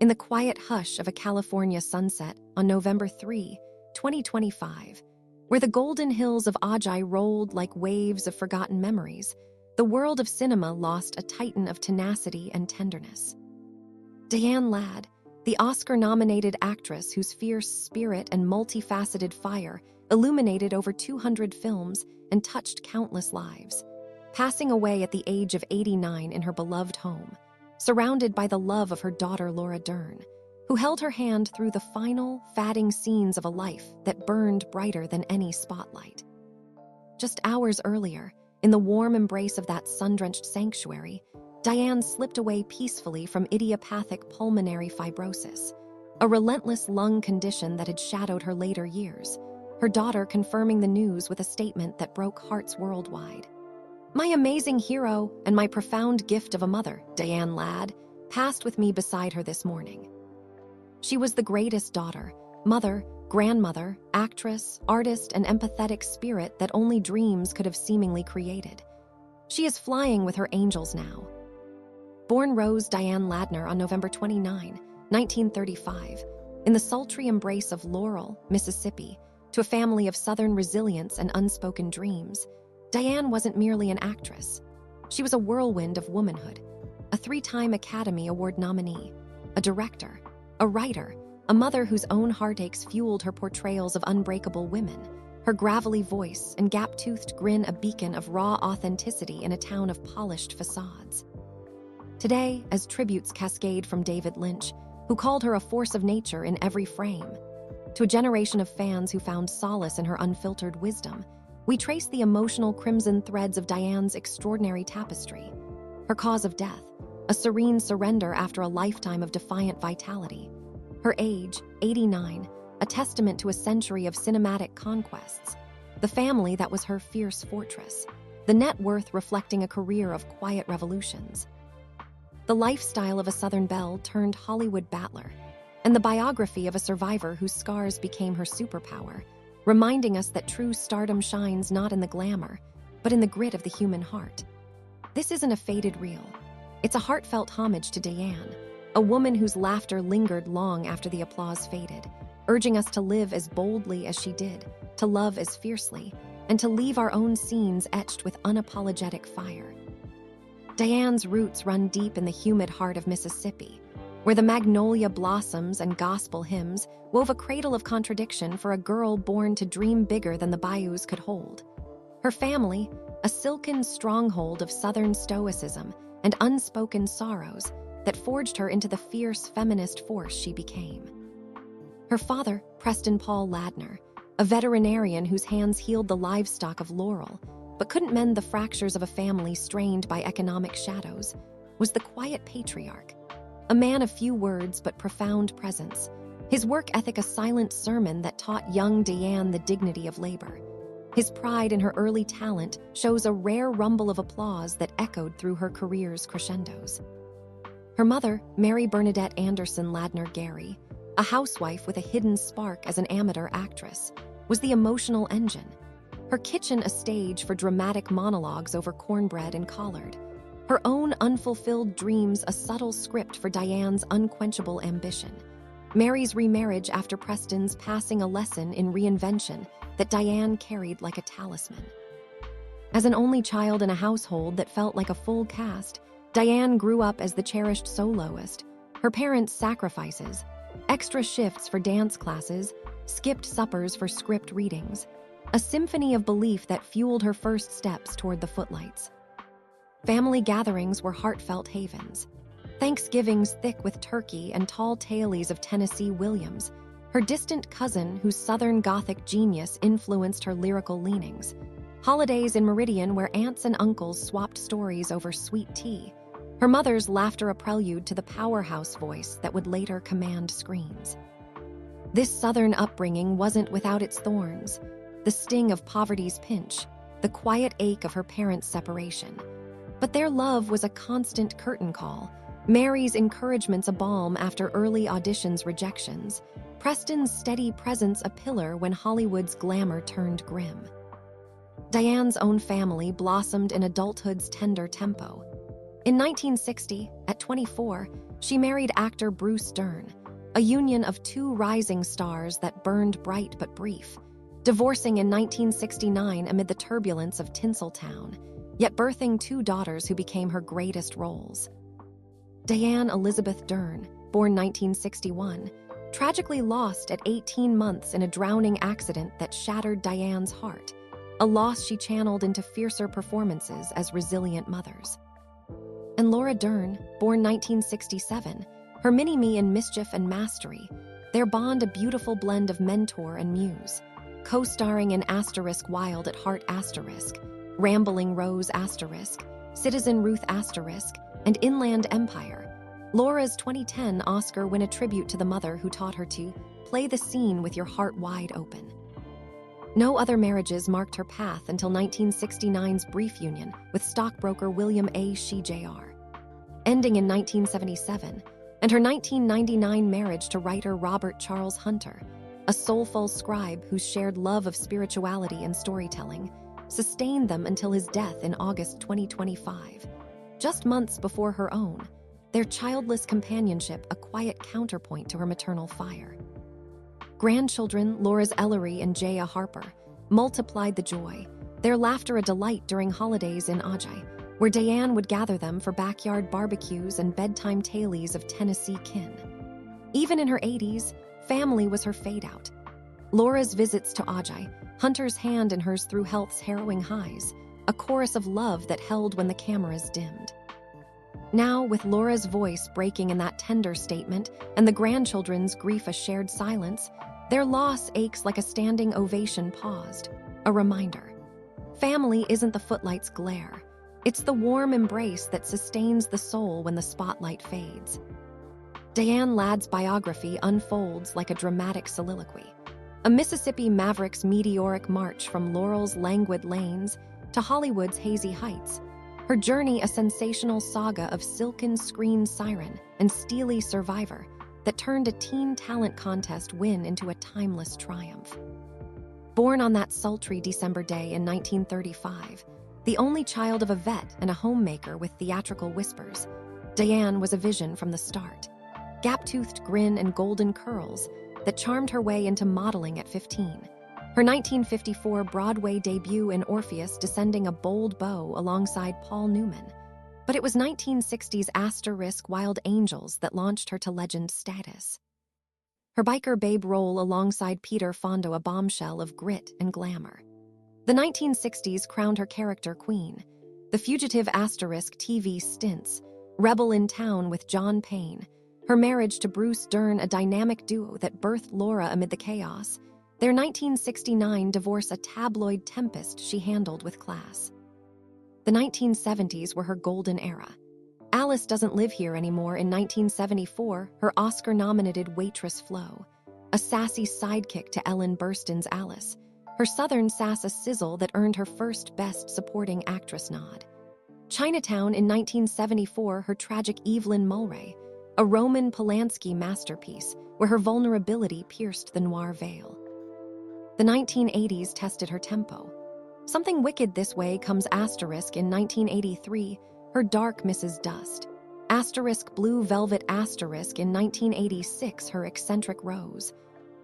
in the quiet hush of a California sunset on November 3, 2025, where the golden hills of Ojai rolled like waves of forgotten memories, the world of cinema lost a titan of tenacity and tenderness. Diane Ladd, the Oscar-nominated actress whose fierce spirit and multifaceted fire illuminated over 200 films and touched countless lives, passing away at the age of 89 in her beloved home, surrounded by the love of her daughter Laura Dern, who held her hand through the final, fatting scenes of a life that burned brighter than any spotlight. Just hours earlier, in the warm embrace of that sun-drenched sanctuary, Diane slipped away peacefully from idiopathic pulmonary fibrosis, a relentless lung condition that had shadowed her later years, her daughter confirming the news with a statement that broke hearts worldwide. "My amazing hero and my profound gift of a mother, Diane Ladd, passed with me beside her this morning. She was the greatest daughter, mother, grandmother, actress, artist, and empathetic spirit that only dreams could have seemingly created. She is flying with her angels now." Born Rose Diane Ladner on November 29, 1935, in the sultry embrace of Laurel, Mississippi, to a family of Southern resilience and unspoken dreams, Diane wasn't merely an actress. She was a whirlwind of womanhood, a 3-time Academy Award nominee, a director, a writer, a mother whose own heartaches fueled her portrayals of unbreakable women, her gravelly voice and gap-toothed grin a beacon of raw authenticity in a town of polished facades. Today, as tributes cascade from David Lynch, who called her a force of nature in every frame, to a generation of fans who found solace in her unfiltered wisdom, we trace the emotional crimson threads of Diane's extraordinary tapestry. Her cause of death, a serene surrender after a lifetime of defiant vitality. Her age, 89, a testament to a century of cinematic conquests. The family that was her fierce fortress. The net worth reflecting a career of quiet revolutions. The lifestyle of a Southern belle turned Hollywood battler, and the biography of a survivor whose scars became her superpower, reminding us that true stardom shines not in the glamour, but in the grit of the human heart. This isn't a faded reel. It's a heartfelt homage to Diane, a woman whose laughter lingered long after the applause faded, urging us to live as boldly as she did, to love as fiercely, and to leave our own scenes etched with unapologetic fire. Diane's roots run deep in the humid heart of Mississippi, where the magnolia blossoms and gospel hymns wove a cradle of contradiction for a girl born to dream bigger than the bayous could hold. Her family, a silken stronghold of Southern stoicism and unspoken sorrows that forged her into the fierce feminist force she became. Her father, Preston Paul Ladner, a veterinarian whose hands healed the livestock of Laurel, but couldn't mend the fractures of a family strained by economic shadows, was the quiet patriarch, a man of few words but profound presence, his work ethic a silent sermon that taught young Diane the dignity of labor. His pride in her early talent shows a rare rumble of applause that echoed through her career's crescendos. Her mother, Mary Bernadette Anderson Ladner Gary, a housewife with a hidden spark as an amateur actress, was the emotional engine, her kitchen a stage for dramatic monologues over cornbread and collard, her own unfulfilled dreams a subtle script for Diane's unquenchable ambition. Mary's remarriage after Preston's passing a lesson in reinvention that Diane carried like a talisman. As an only child in a household that felt like a full cast, Diane grew up as the cherished soloist, her parents' sacrifices, extra shifts for dance classes, skipped suppers for script readings, a symphony of belief that fueled her first steps toward the footlights. Family gatherings were heartfelt havens. Thanksgivings thick with turkey and tall tales of Tennessee Williams, her distant cousin whose Southern Gothic genius influenced her lyrical leanings. Holidays in Meridian where aunts and uncles swapped stories over sweet tea. Her mother's laughter a prelude to the powerhouse voice that would later command screens. This Southern upbringing wasn't without its thorns. The sting of poverty's pinch, the quiet ache of her parents' separation. But their love was a constant curtain call, Mary's encouragements a balm after early auditions' rejections, Preston's steady presence a pillar when Hollywood's glamour turned grim. Diane's own family blossomed in adulthood's tender tempo. In 1960, at 24, she married actor Bruce Dern, a union of two rising stars that burned bright but brief, divorcing in 1969 amid the turbulence of Tinseltown, yet birthing two daughters who became her greatest roles. Diane Elizabeth Dern, born 1961, tragically lost at 18 months in a drowning accident that shattered Diane's heart, a loss she channeled into fiercer performances as resilient mothers. And Laura Dern, born 1967, her mini-me in mischief and mastery, their bond a beautiful blend of mentor and muse, co-starring in Wild at Heart *, Rambling Rose *, Citizen Ruth *, and Inland Empire. Laura's 2010 Oscar win a tribute to the mother who taught her to play the scene with your heart wide open. No other marriages marked her path until 1969's brief union with stockbroker William A. Shea Jr., ending in 1977, and her 1999 marriage to writer Robert Charles Hunter, a soulful scribe whose shared love of spirituality and storytelling sustained them until his death in August 2025. Just months before her own, their childless companionship a quiet counterpoint to her maternal fire. Grandchildren, Laura's Ellery and Jaya Harper, multiplied the joy, their laughter a delight during holidays in Ojai, where Diane would gather them for backyard barbecues and bedtime tales of Tennessee kin. Even in her 80s, family was her fade-out. Laura's visits to Ojai, Hunter's hand in hers through health's harrowing highs, a chorus of love that held when the cameras dimmed. Now, with Laura's voice breaking in that tender statement and the grandchildren's grief a shared silence, their loss aches like a standing ovation paused, a reminder. Family isn't the footlight's glare. It's the warm embrace that sustains the soul when the spotlight fades. Diane Ladd's biography unfolds like a dramatic soliloquy, a Mississippi Maverick's meteoric march from Laurel's languid lanes to Hollywood's hazy heights. Her journey a sensational saga of silken screen siren and steely survivor that turned a teen talent contest win into a timeless triumph. Born on that sultry December day in 1935, the only child of a vet and a homemaker with theatrical whispers, Diane was a vision from the start. Gap-toothed grin and golden curls that charmed her way into modeling at 15. Her 1954 Broadway debut in Orpheus descending a bold bow alongside Paul Newman. But it was 1960's Wild Angels that launched her to legend status. Her biker babe role alongside Peter Fonda a bombshell of grit and glamour. The 1960s crowned her character queen. The fugitive TV stints, Rebel in Town with John Payne, her marriage to Bruce Dern a dynamic duo that birthed Laura amid the chaos, their 1969 divorce a tabloid tempest she handled with class. The 1970s were her golden era. Alice Doesn't Live Here Anymore in 1974, her Oscar-nominated waitress Flo, a sassy sidekick to Ellen Burstyn's Alice, her southern sass a sizzle that earned her first Best Supporting Actress nod. Chinatown in 1974, her tragic Evelyn Mulwray, a Roman Polanski masterpiece where her vulnerability pierced the noir veil. The 1980s tested her tempo. Something Wicked This Way comes in 1983, her dark Mrs. Dust. Blue Velvet in 1986, her eccentric Rose.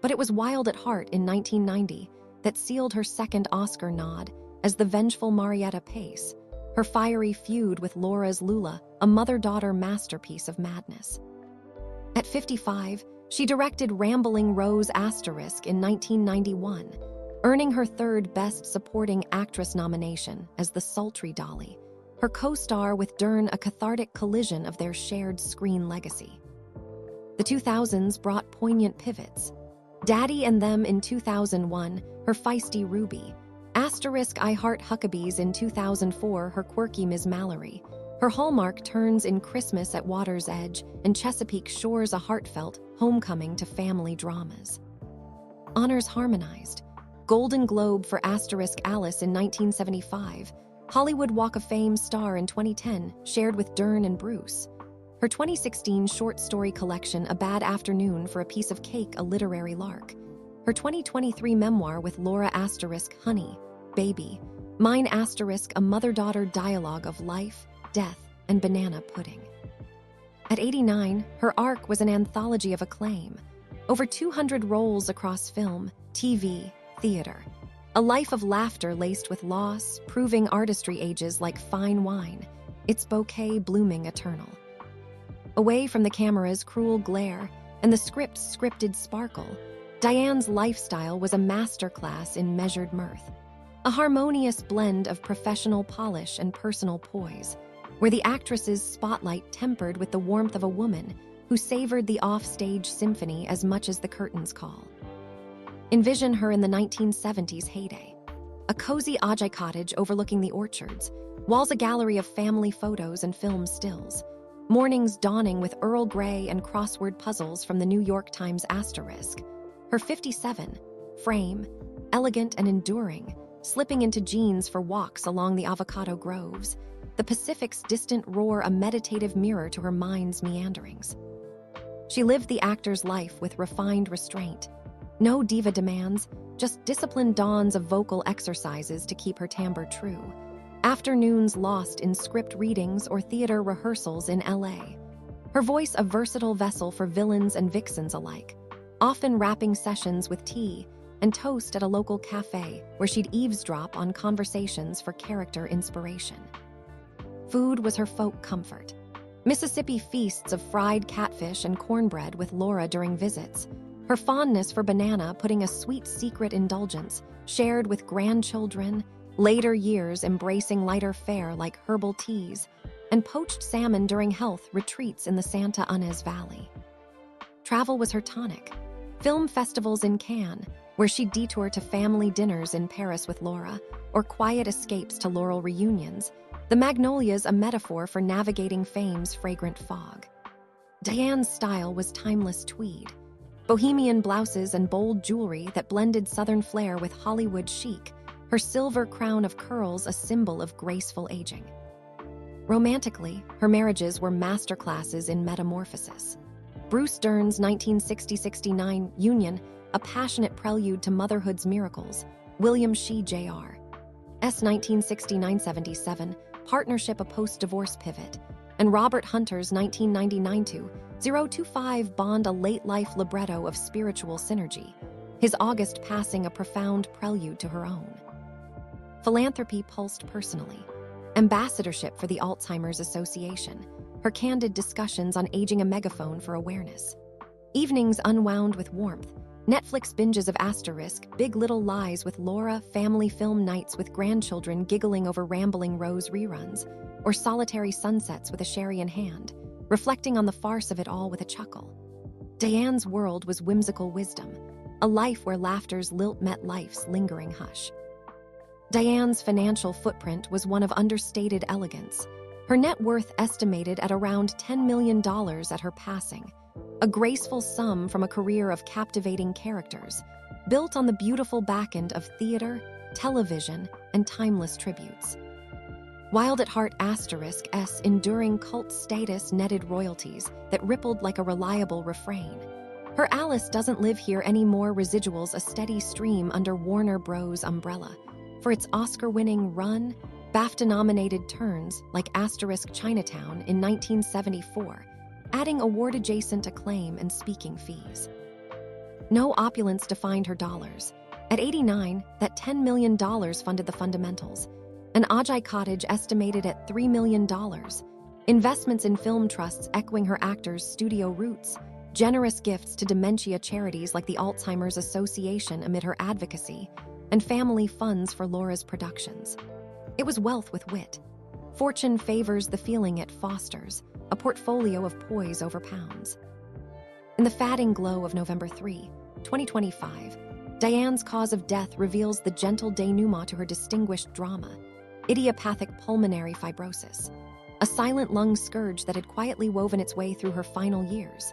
But it was Wild at Heart in 1990 that sealed her second Oscar nod as the vengeful Marietta Pace, her fiery feud with Laura's Lula, a mother-daughter masterpiece of madness. At 55, she directed Rambling Rose in 1991, earning her third Best Supporting Actress nomination as the sultry Dolly, her co-star with Dern a cathartic collision of their shared screen legacy. The 2000s brought poignant pivots. Daddy and Them in 2001, her feisty Ruby. I Heart Huckabees in 2004, her quirky Ms. Mallory. Her hallmark turns in Christmas at Water's Edge and Chesapeake Shores a heartfelt homecoming to family dramas. Honors harmonized. Golden Globe for Alice in 1975. Hollywood Walk of Fame star in 2010, shared with Dern and Bruce. Her 2016 short story collection A Bad Afternoon for a Piece of Cake, a literary lark. Her 2023 memoir with Laura Honey, Baby, Mine a mother-daughter dialogue of life, death, and banana pudding. At 89, her arc was an anthology of acclaim. Over 200 roles across film, TV, theater. A life of laughter laced with loss, proving artistry ages like fine wine, its bouquet blooming eternal. Away from the camera's cruel glare and the script's scripted sparkle, Diane's lifestyle was a masterclass in measured mirth. A harmonious blend of professional polish and personal poise, where the actress's spotlight tempered with the warmth of a woman who savored the off-stage symphony as much as the curtain's call. Envision her in the 1970s heyday. A cozy Ojai cottage overlooking the orchards, walls a gallery of family photos and film stills, mornings dawning with Earl Grey and crossword puzzles from the New York Times asterisk. Her 57 frame, elegant and enduring, slipping into jeans for walks along the avocado groves, the Pacific's distant roar a meditative mirror to her mind's meanderings. She lived the actor's life with refined restraint. No diva demands, just disciplined dawns of vocal exercises to keep her timbre true. Afternoons lost in script readings or theater rehearsals in LA. Her voice a versatile vessel for villains and vixens alike, often wrapping sessions with tea and toast at a local cafe where she'd eavesdrop on conversations for character inspiration. Food was her folk comfort. Mississippi feasts of fried catfish and cornbread with Laura during visits. Her fondness for banana putting a sweet secret indulgence shared with grandchildren, later years embracing lighter fare like herbal teas, and poached salmon during health retreats in the Santa Ynez Valley. Travel was her tonic. Film festivals in Cannes, where she'd detour to family dinners in Paris with Laura, or quiet escapes to Laurel reunions, the Magnolias a metaphor for navigating fame's fragrant fog. Diane's style was timeless tweed, bohemian blouses and bold jewelry that blended Southern flair with Hollywood chic, her silver crown of curls a symbol of graceful aging. Romantically, her marriages were masterclasses in metamorphosis. Bruce Dern's 1960-69 union, a passionate prelude to motherhood's miracles. William Shea Jr. S. 1969-77, partnership a post-divorce pivot. And Robert Hunter's 1999-025 bond a late-life libretto of spiritual synergy, his August passing a profound prelude to her own. Philanthropy pulsed personally. Ambassadorship for the Alzheimer's Association, her candid discussions on aging a megaphone for awareness. Evenings unwound with warmth, Netflix binges of Asterisk, Big Little Lies with Laura, family film nights with grandchildren giggling over Rambling Rose reruns, or solitary sunsets with a sherry in hand, reflecting on the farce of it all with a chuckle. Diane's world was whimsical wisdom, a life where laughter's lilt met life's lingering hush. Diane's financial footprint was one of understated elegance, her net worth estimated at around $10 million at her passing, a graceful sum from a career of captivating characters, built on the beautiful backend of theater, television, and timeless tributes. Wild at Heart ***'s enduring cult status netted royalties that rippled like a reliable refrain. Her Alice Doesn't Live Here Anymore residuals a steady stream under Warner Bros. Umbrella, for its Oscar-winning run, BAFTA-nominated turns like *Chinatown in 1974, adding award-adjacent acclaim and speaking fees. No opulence defined her dollars. At 89, that $10 million funded the fundamentals. An Ojai cottage estimated at $3 million. Investments in film trusts echoing her actors' studio roots. Generous gifts to dementia charities like the Alzheimer's Association amid her advocacy. And family funds for Laura's productions. It was wealth with wit. Fortune favors the feeling it fosters, a portfolio of poise over pounds. In the fatting glow of November 3, 2025, Diane's cause of death reveals the gentle denouement to her distinguished drama, idiopathic pulmonary fibrosis, a silent lung scourge that had quietly woven its way through her final years,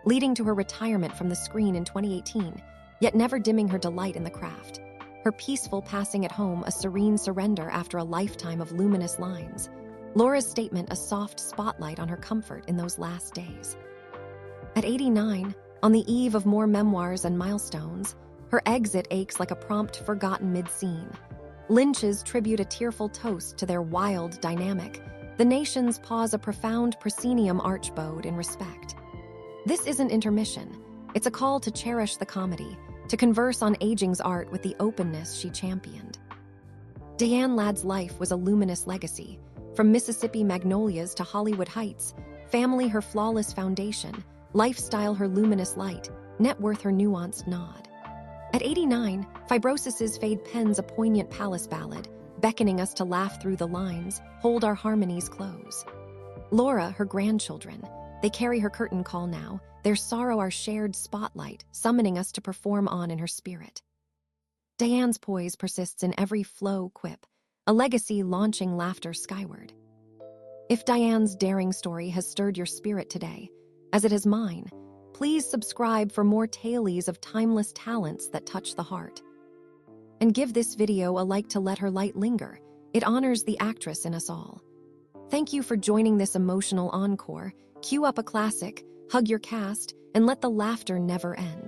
leading to her retirement from the screen in 2018, yet never dimming her delight in the craft. Her peaceful passing at home a serene surrender after a lifetime of luminous lines. Laura's statement a soft spotlight on her comfort in those last days. At 89, on the eve of more memoirs and milestones, her exit aches like a prompt forgotten mid-scene. Lynch's tribute a tearful toast to their wild dynamic, The nations pause a profound proscenium archbowed in respect. This isn't intermission. It's a call to cherish the comedy, to converse on aging's art with the openness she championed. Diane Ladd's life was a luminous legacy. From Mississippi magnolias to Hollywood heights, family her flawless foundation, lifestyle her luminous light, net worth her nuanced nod. At 89, Fibrosis's fade pens a poignant palace ballad, beckoning us to laugh through the lines, hold our harmonies close. Laura, her grandchildren, they carry her curtain call now, their sorrow our shared spotlight, summoning us to perform on in her spirit. Diane's poise persists in every flow quip, a legacy launching laughter skyward. If Diane's daring story has stirred your spirit today, as it has mine, please subscribe for more tales of timeless talents that touch the heart. And give this video a like to let her light linger. It honors the actress in us all. Thank you for joining this emotional encore. Cue up a classic, hug your cast, and let the laughter never end.